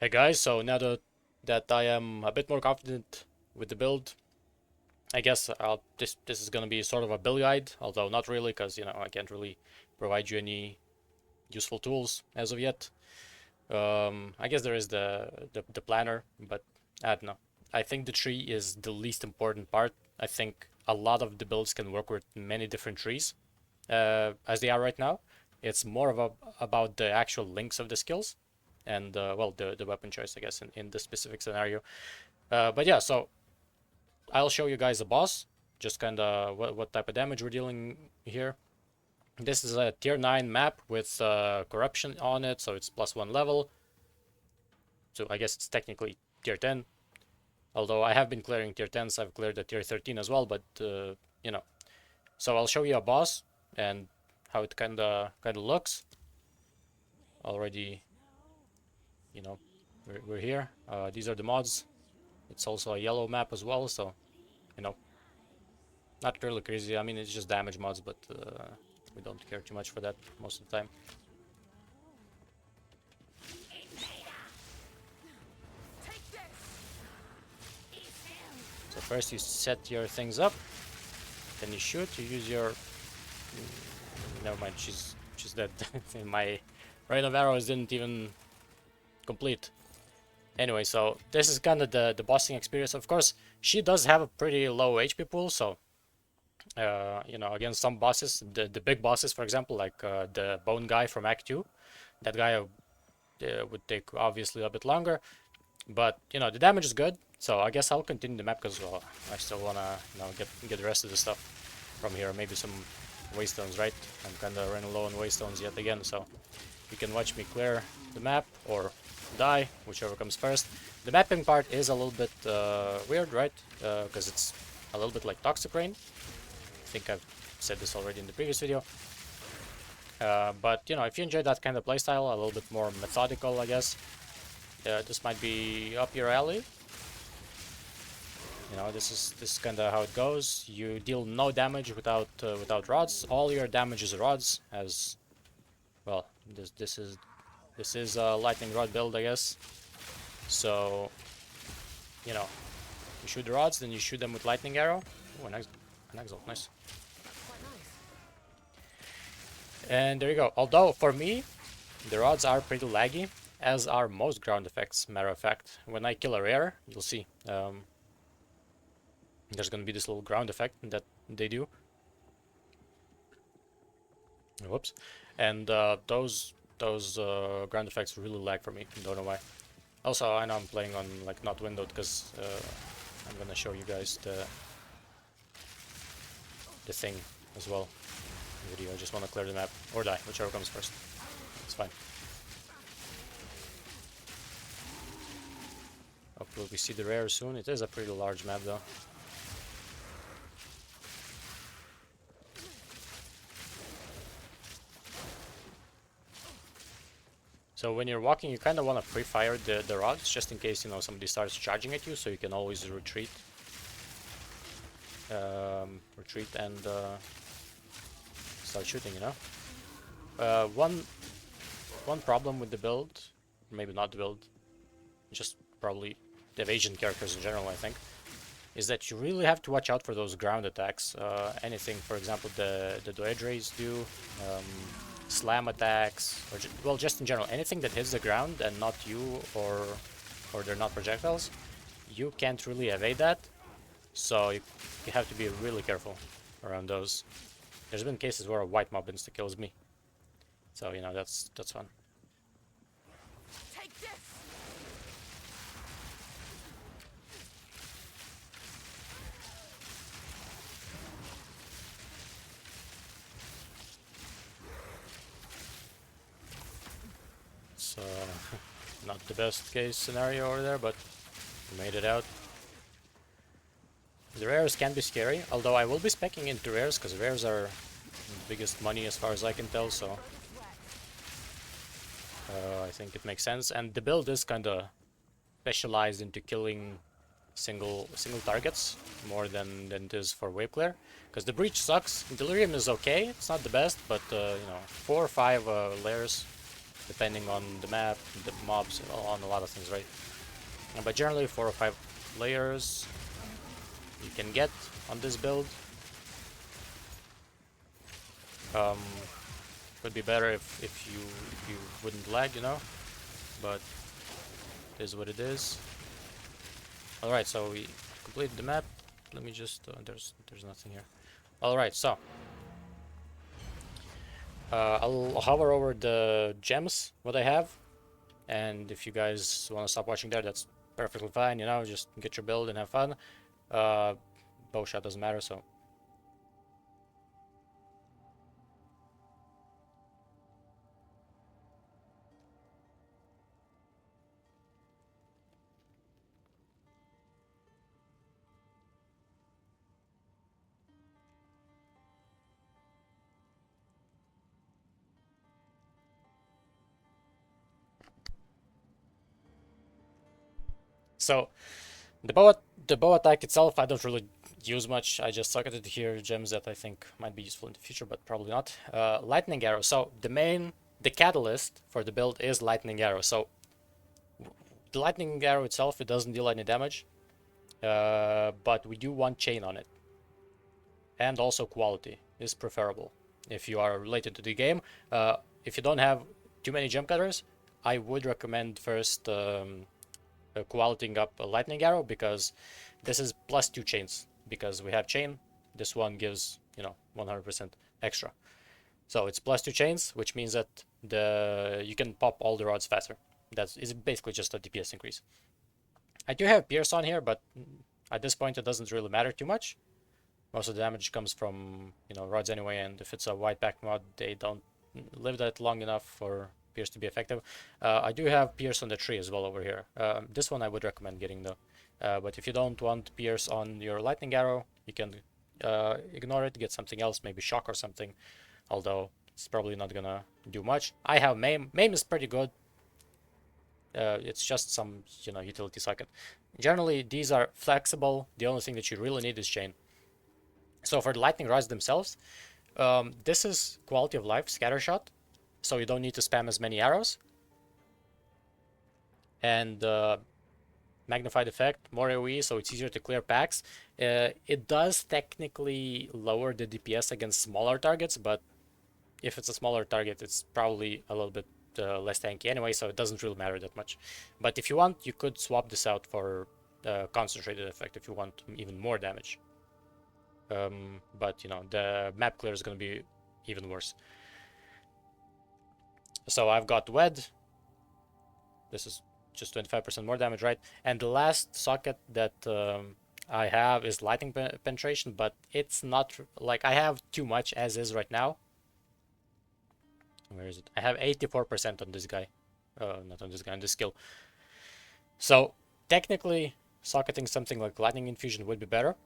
Hey guys, so now that I am a bit more confident with the build, I guess this is gonna be sort of a build guide, although not really, because I can't really provide you any useful tools as of yet. I guess there is the planner, but I don't know. I think the tree is the least important part. I think a lot of the builds can work with many different trees, as they are right now. It's more of about the actual links of the skills and well the weapon choice, I guess, in this specific scenario. But yeah, so I'll show you guys a boss, just kind of what type of damage we're dealing here. This is a tier 9 map with corruption on it, so it's +1 level. So I guess it's technically tier 10. Although I have been clearing tier 10s, I've cleared the tier 13 as well, but you know. So I'll show you a boss and how it kinda looks. Already, we're here. These are the mods. It's also a yellow map as well, so you know, not really crazy. I mean, it's just damage mods, but we don't care too much for that most of the time. So first you set your things up, then you shoot. You use your. Never mind, she's dead. My rain of arrows didn't even complete. Anyway, so this is kind of the bossing experience. Of course, she does have a pretty low HP pool, so against some bosses, the big bosses, for example, like the bone guy from Act 2, that guy would take obviously a bit longer, but the damage is good. So I guess I'll continue the map because I still wanna get the rest of the stuff from here. Maybe some waystones, right? I'm kind of running low on waystones yet again, so you can watch me clear the map or die, whichever comes first. The mapping part is a little bit weird, right? Because it's a little bit like Toxic Rain. I think I've said this already in the previous video. But if you enjoy that kind of playstyle, a little bit more methodical, I guess, this might be up your alley. This is kind of how it goes. You deal no damage without rods. All your damage is rods, as well. This is a lightning rod build, I guess. So you shoot the rods, then you shoot them with lightning arrow. Oh, an exalt, nice. And there you go. Although for me, the rods are pretty laggy, as are most ground effects. Matter of fact, when I kill a rare, you'll see. There's gonna be this little ground effect that they do. Whoops. And those ground effects really lag for me. Don't know why. Also, I know I'm playing on like not windowed because I'm gonna show you guys the thing as well. Video. I just want to clear the map or die, whichever comes first. It's fine. Hopefully we see the rare soon. It is a pretty large map though. So when you're walking, you kind of want to pre-fire the rods, just in case somebody starts charging at you, so you can always retreat. Retreat and start shooting. One problem with the build, maybe not the build, just probably the evasion characters in general, I think, is that you really have to watch out for those ground attacks. Anything, for example, the Doed Rays do. Slam attacks, or well, just in general, anything that hits the ground and not you, or they're not projectiles, you can't really evade that. So you have to be really careful around those. There's been cases where a white mob insta kills me, so that's fun. Take this. So not the best case scenario over there, but we made it out. The rares can be scary, although I will be speccing into rares because rares are the biggest money as far as I can tell, so I think it makes sense. And the build is kind of specialized into killing single targets more than it is for wave clear, because the breach sucks. Delirium is okay, it's not the best, but 4 or 5 layers depending on the map, the mobs, on a lot of things, right? But generally 4 or 5 layers you can get on this build. Would be better if you wouldn't lag, you know, but it is what it is. All right, so we completed the map. Let me just there's nothing here. All right, so I'll hover over the gems what I have, and if you guys want to stop watching there, that's perfectly fine. You know, just get your build and have fun. Bow shot doesn't matter, so. So the bow attack itself, I don't really use much. I just socketed here gems that I think might be useful in the future, but probably not. Lightning arrow. So the catalyst for the build is lightning arrow. So the lightning arrow itself, it doesn't deal any damage, but we do want chain on it, and also quality is preferable if you are related to the game. If you don't have too many gem cutters, I would recommend first qualitying up a lightning arrow, because this is +2 chains, because we have chain. This one gives, you know, 100% extra, so it's +2 chains, which means that you can pop all the rods faster. That's basically just a DPS increase. I do have Pierce on here, but at this point it doesn't really matter too much. Most of the damage comes from, you know, rods anyway, and if it's a white pack mod, they don't live that long enough for Pierce to be effective. I do have Pierce on the tree as well over here. This one I would recommend getting though. But if you don't want Pierce on your lightning arrow, you can ignore it, get something else, maybe shock or something, although it's probably not gonna do much. I have maim. Maim is pretty good. It's just some, you know, utility socket. Generally, these are flexible. The only thing that you really need is chain. So for the lightning rods themselves, this is quality of life scattershot, so you don't need to spam as many arrows. And magnified effect, more AoE, so it's easier to clear packs. It does technically lower the DPS against smaller targets, but if it's a smaller target, it's probably a little bit less tanky anyway, so it doesn't really matter that much. But if you want, you could swap this out for concentrated effect if you want even more damage. But you know, the map clear is going to be even worse. So I've got Wed. This is just 25% more damage, right? And the last socket that I have is lightning penetration, but it's not like I have too much as is right now. Where is it? I have 84% on this guy. Not on this guy, on this skill. So technically, socketing something like lightning infusion would be better.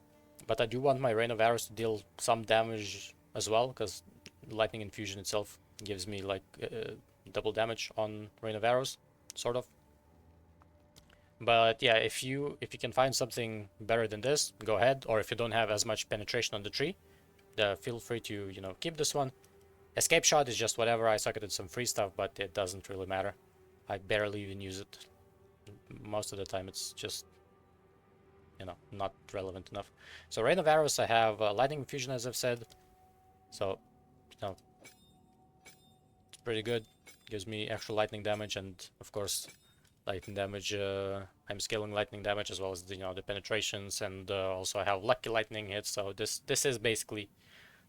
But I do want my Rain of Arrows to deal some damage as well, because Lightning Infusion itself gives me like double damage on Rain of Arrows, sort of. But yeah, if you can find something better than this, go ahead. Or if you don't have as much penetration on the tree, feel free to, you know, keep this one. Escape Shot is just whatever. I socketed some free stuff, but it doesn't really matter. I barely even use it. Most of the time it's just, you know, not relevant enough. So Rain of Arrows, I have Lightning Infusion, as I've said. So, you know, it's pretty good. Gives me extra lightning damage, and of course, lightning damage. I'm scaling lightning damage as well as the, you know, the penetrations, and also I have lucky lightning hits. So this is basically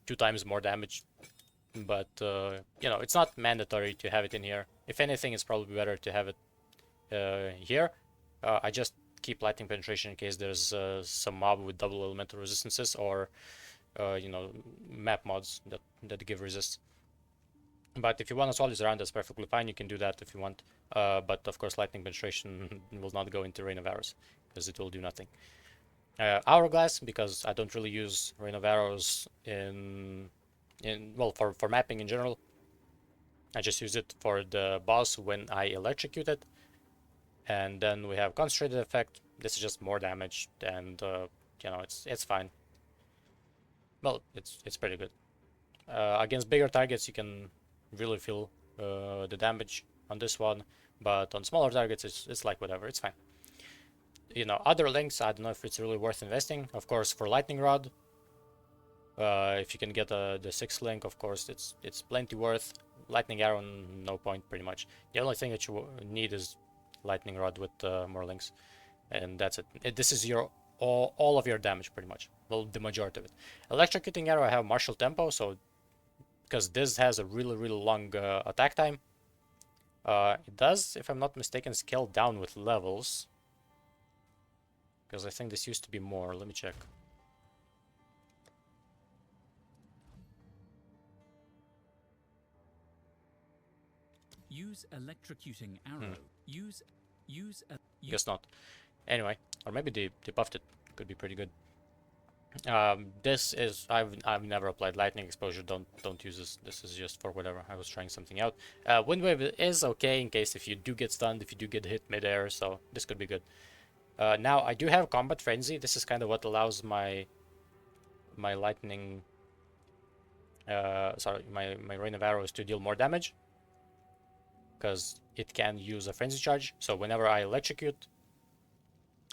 2 times more damage. But you know, it's not mandatory to have it in here. If anything, it's probably better to have it here. I just keep lightning penetration in case there's some mob with double elemental resistances, or you know, map mods that give resist. But if you want to swap this around, that's perfectly fine. You can do that if you want. But of course, lightning penetration will not go into Rain of Arrows, because it will do nothing. Hourglass, because I don't really use Rain of Arrows well, for mapping in general. I just use it for the boss when I electrocute it. And then we have concentrated effect. This is just more damage, and you know, it's fine. Well, it's pretty good. Against bigger targets, you can really feel the damage. on this one, but on smaller targets, it's like whatever, it's fine. You know, other links, I don't know if it's really worth investing. Of course, for lightning rod, if you can get the 6th link, of course, it's plenty worth. Lightning arrow, no point, pretty much. The only thing that you need is lightning rod with more links, and that's it. This is your all of your damage, pretty much. Well, the majority of it. Electrocuting arrow, I have martial tempo, so because this has a really long attack time. It does, if I'm not mistaken, scale down with levels, because I think this used to be more. Let me check. Use electrocuting arrow. Use Guess not. Anyway, or maybe they buffed it. Could be pretty good. This is I've never applied lightning exposure. Don't use this. This is just for whatever. I was trying something out. Wind wave is okay in case if you do get stunned, if you do get hit midair. So this could be good. Now I do have combat frenzy. This is kind of what allows my lightning. Sorry, my rain of arrows to deal more damage, because it can use a frenzy charge. So whenever I electrocute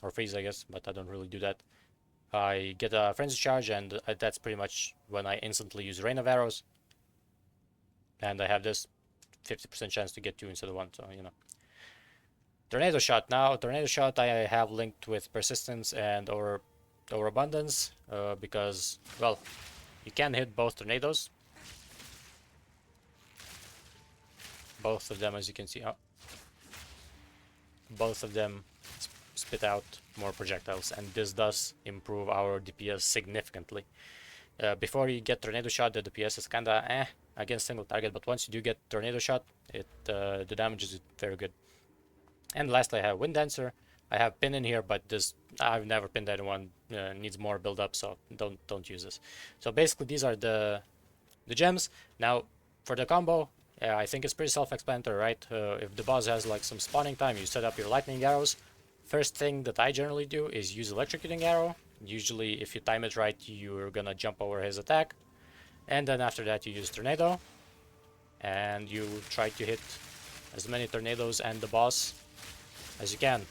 or freeze, I guess, but I don't really do that, I get a frenzy charge, and that's pretty much when I instantly use rain of arrows, and I have this 50% chance to get 2 instead of 1. So you know, tornado shot. Now tornado shot I have linked with persistence and overabundance, because, well, you can hit both tornadoes. Both of them, as you can see, both of them spit out more projectiles, and this does improve our DPS significantly. Before you get tornado shot, the DPS is kinda against single target, but once you do get tornado shot, the damage is very good. And lastly, I have wind dancer. I have pin in here, but this I've never pinned anyone. Needs more build up, so don't use this. So basically, these are the gems. Now for the combo, I think it's pretty self-explanatory, right? If the boss has like some spawning time, you set up your lightning arrows. First thing that I generally do is use electrocuting arrow. Usually, if you time it right, you're gonna jump over his attack, and then after that you use tornado, and you try to hit as many tornadoes and the boss as you can.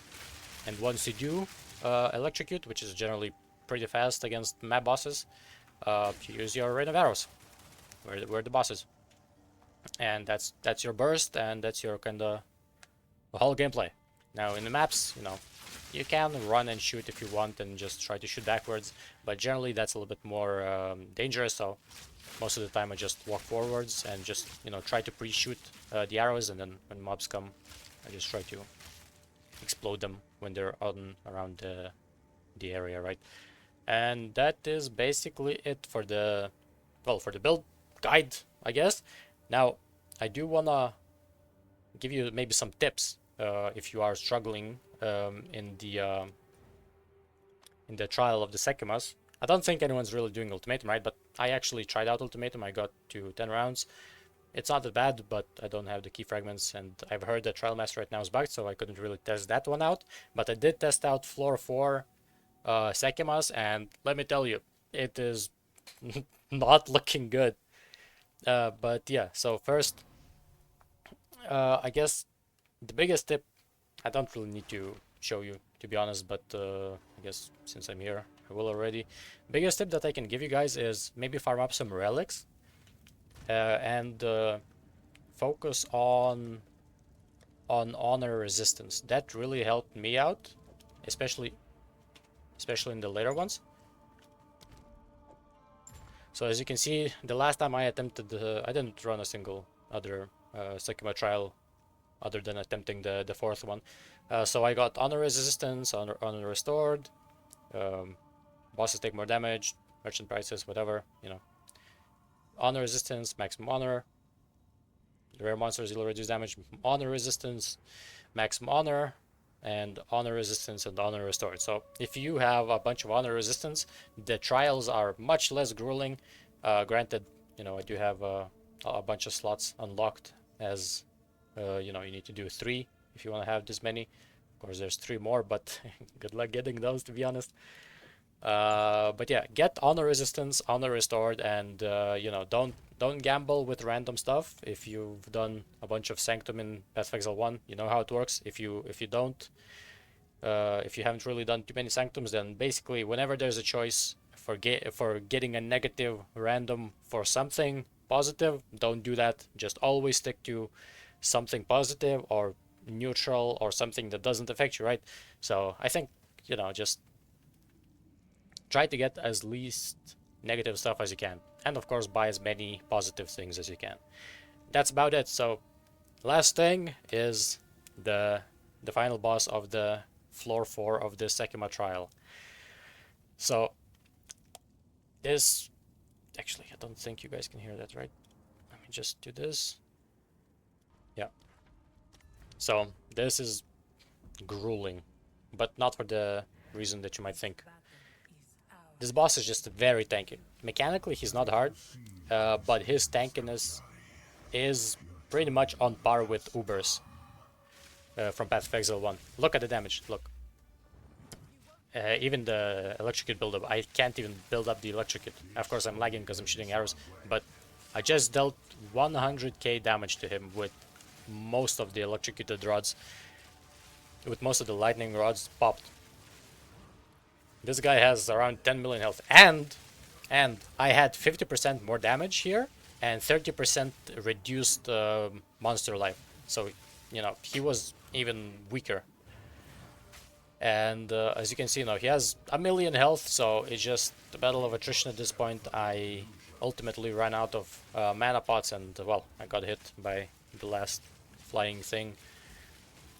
And once you do electrocute, which is generally pretty fast against map bosses, you use your rain of arrows where the boss is, and that's your burst, and that's your kinda whole gameplay. Now in the maps, you know, you can run and shoot if you want and just try to shoot backwards, but generally that's a little bit more dangerous, so most of the time I just walk forwards and just, you know, try to pre-shoot the arrows, and then when mobs come, I just try to explode them when they're on around the area, right? And that is basically it for the, well, for the build guide, I guess. Now I do wanna give you maybe some tips if you are struggling in the trial of the Sekhemas. I don't think anyone's really doing ultimatum, right? But I actually tried out ultimatum. I got to 10 rounds. It's not that bad, but I don't have the key fragments, and I've heard that Trial Master right now is bugged, so I couldn't really test that one out. But I did test out floor 4 Sekhemas, and let me tell you, it is not looking good. But yeah, so first, I guess the biggest tip, I don't really need to show you, to be honest, but I guess since I'm here, I will already. Biggest tip that I can give you guys is maybe farm up some relics and focus on honor resistance. That really helped me out, especially in the later ones. So as you can see, the last time I attempted, I didn't run a single other Sekhema trial other than attempting the fourth one. So I got honor resistance, honor restored, bosses take more damage, merchant prices, whatever, you know. Honor resistance, maximum honor. The rare monsters will reduce damage, honor resistance, maximum honor, and honor resistance and honor restored. So if you have a bunch of honor resistance, the trials are much less grueling. Granted, you know, I do have a bunch of slots unlocked, as you know, you need to do 3 if you want to have this many. Of course, there's 3 more, but good luck getting those, to be honest. But yeah, get honor resistance, honor restored, and you know, don't gamble with random stuff. If you've done a bunch of Sanctum in Path of Exile 1, you know how it works. If you don't, if you haven't really done too many Sanctums, then basically whenever there's a choice for getting a negative random for something positive, don't do that. Just always stick to something positive or neutral or something that doesn't affect you, right? So I think, you know, just try to get as least negative stuff as you can, and of course buy as many positive things as you can. That's about it. So last thing is the final boss of the floor 4 of the Sekhema trial. So this, actually, I don't think you guys can hear that, right? Let me just do this. Yeah. So this is grueling, but not for the reason that you might think. This boss is just very tanky. Mechanically, he's not hard, but his tankiness is pretty much on par with Uber's from Path of Exile 1. Look at the damage, look. Even the electrocute build-up, I can't even build up the electrocute. Of course, I'm lagging because I'm shooting arrows, but I just dealt 100k damage to him with most of the electrocuted rods, with most of the lightning rods popped. This guy has around 10 million health, and I had 50% more damage here and 30% reduced monster life. So, you know, he was even weaker. And as you can see now, he has a million health, so it's just a battle of attrition at this point. I ultimately ran out of mana pots, and well, I got hit by the last flying thing,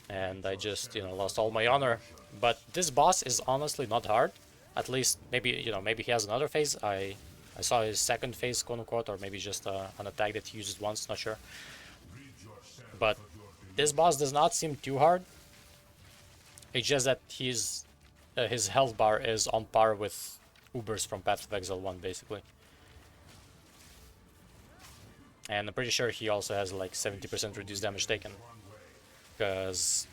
and I just, you know, lost all my honor. But this boss is honestly not hard. At least maybe, you know, maybe he has another phase. I saw his second phase, quote unquote, or maybe just an attack that he uses once, not sure. But this boss does not seem too hard. It's just that his health bar is on par with Uber's from Path of Exile 1, basically. And I'm pretty sure he also has like 70% reduced damage taken. Because,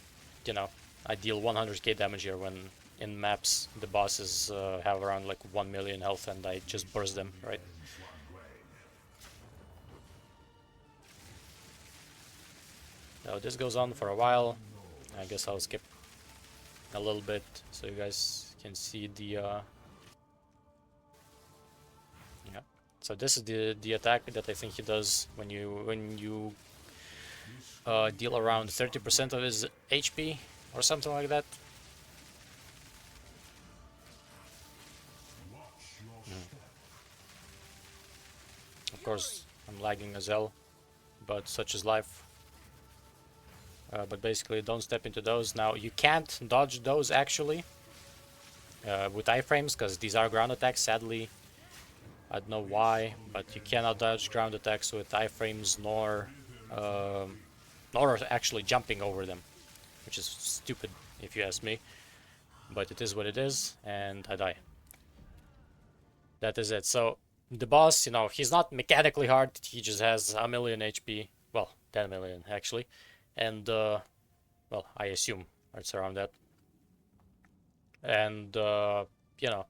you know, I deal 100k damage here when in maps the bosses have around like 1 million health and I just burst them, right? So this goes on for a while. I guess I'll skip a little bit so you guys can see the yeah. So this is the attack that I think he does when you deal around 30% of his HP or something like that. Of course, I'm lagging as hell, but such is life. But basically, don't step into those. Now, you can't dodge those actually with iframes, because these are ground attacks, sadly. I don't know why, but you cannot dodge ground attacks with iframes, nor actually jumping over them, which is stupid if you ask me. But it is what it is, and I die. That is it. So the boss, you know, he's not mechanically hard. He just has a million HP. Well, 10 million actually, and well, I assume it's around that. And you know,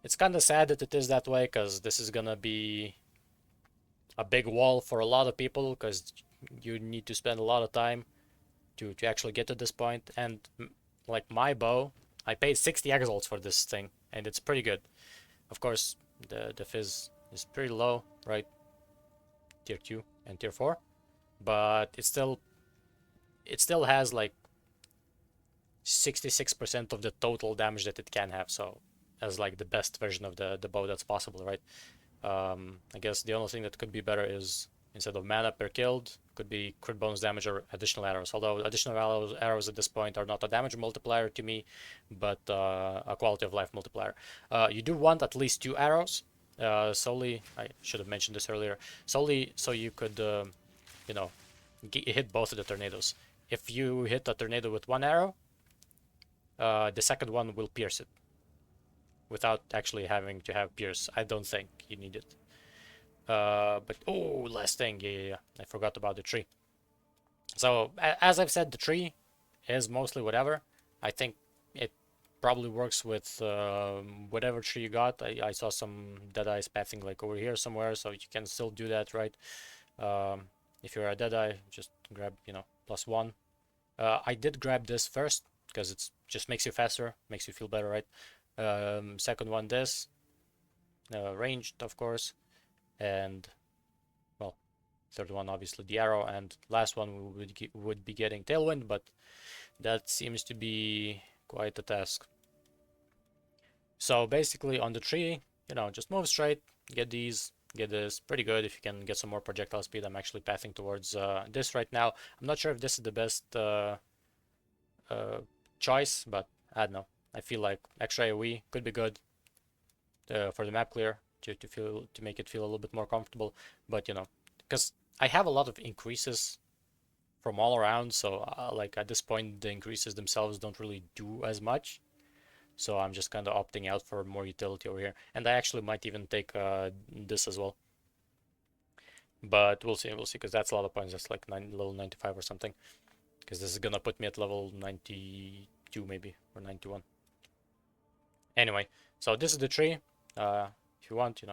it's kind of sad that it is that way, because this is gonna be a big wall for a lot of people, because you need to spend a lot of time to actually get to this point. And like my bow, I paid 60 exalts for this thing, and it's pretty good. Of course, the fizz is pretty low, right? Tier 2 and tier 4, but it still has like 66% of the total damage that it can have, so as like the best version of the bow that's possible, right? I guess the only thing that could be better is, instead of mana per killed, could be crit bonus damage or additional arrows. Although additional arrows at this point are not a damage multiplier to me, but a quality of life multiplier. You do want at least 2 arrows, solely, I should have mentioned this earlier, solely so you could, you know, hit both of the tornadoes. If you hit a tornado with 1 arrow, the second one will pierce it, without actually having to have pierce. I don't think you need it. But oh, last thing, yeah, I forgot about the tree. So as I've said, the tree is mostly whatever. I think it probably works with whatever tree you got. I saw some Deadeyes pathing like over here somewhere, so you can still do that, right? If you're a Deadeye, just grab, +1. I did grab this first because it's just makes you faster, makes you feel better, right? Second one, this ranged, of course, and well, third one obviously the arrow, and last one we would be getting tailwind, but that seems to be quite a task. So basically on the tree, just move straight, get these, get this, pretty good. If you can get some more projectile speed, I'm actually pathing towards this right now. I'm not sure if this is the best choice, but I don't know. I feel like extra AoE could be good for the map clear to make it feel a little bit more comfortable. But because I have a lot of increases from all around, so like at this point the increases themselves don't really do as much. So I'm just kind of opting out for more utility over here, and I actually might even take this as well. But we'll see, because that's a lot of points. That's like level 95 or something. Because this is gonna put me at level 92 maybe, or 91. Anyway, so this is the tree. If you want, you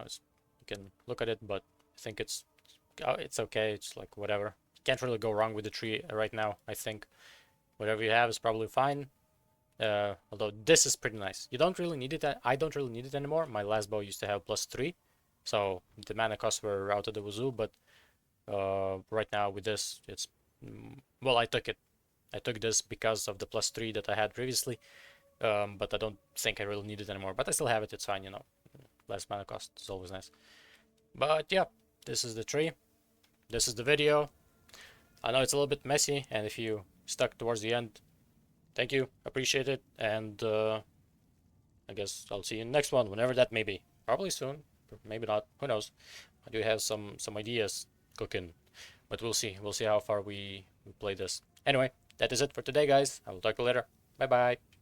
can look at it, but I think it's okay. It's like whatever. Can't really go wrong with the tree right now. I think whatever you have is probably fine. Although this is pretty nice. You don't really need it. I don't really need it anymore. My last bow used to have +3, so the mana costs were out of the wazoo. But right now with this, it's well, I took it. I took this because of the +3 that I had previously, but I don't think I really need it anymore. But I still have it. It's fine, Less mana cost is always nice. But yeah, this is the tree. This is the video. I know it's a little bit messy, and if you stuck towards the end, thank you, appreciate it, and I guess I'll see you in the next one, whenever that may be. Probably soon, maybe not, who knows. I do have some ideas cooking, but we'll see. We'll see how far we play this. Anyway, that is it for today, guys. I will talk to you later. Bye bye.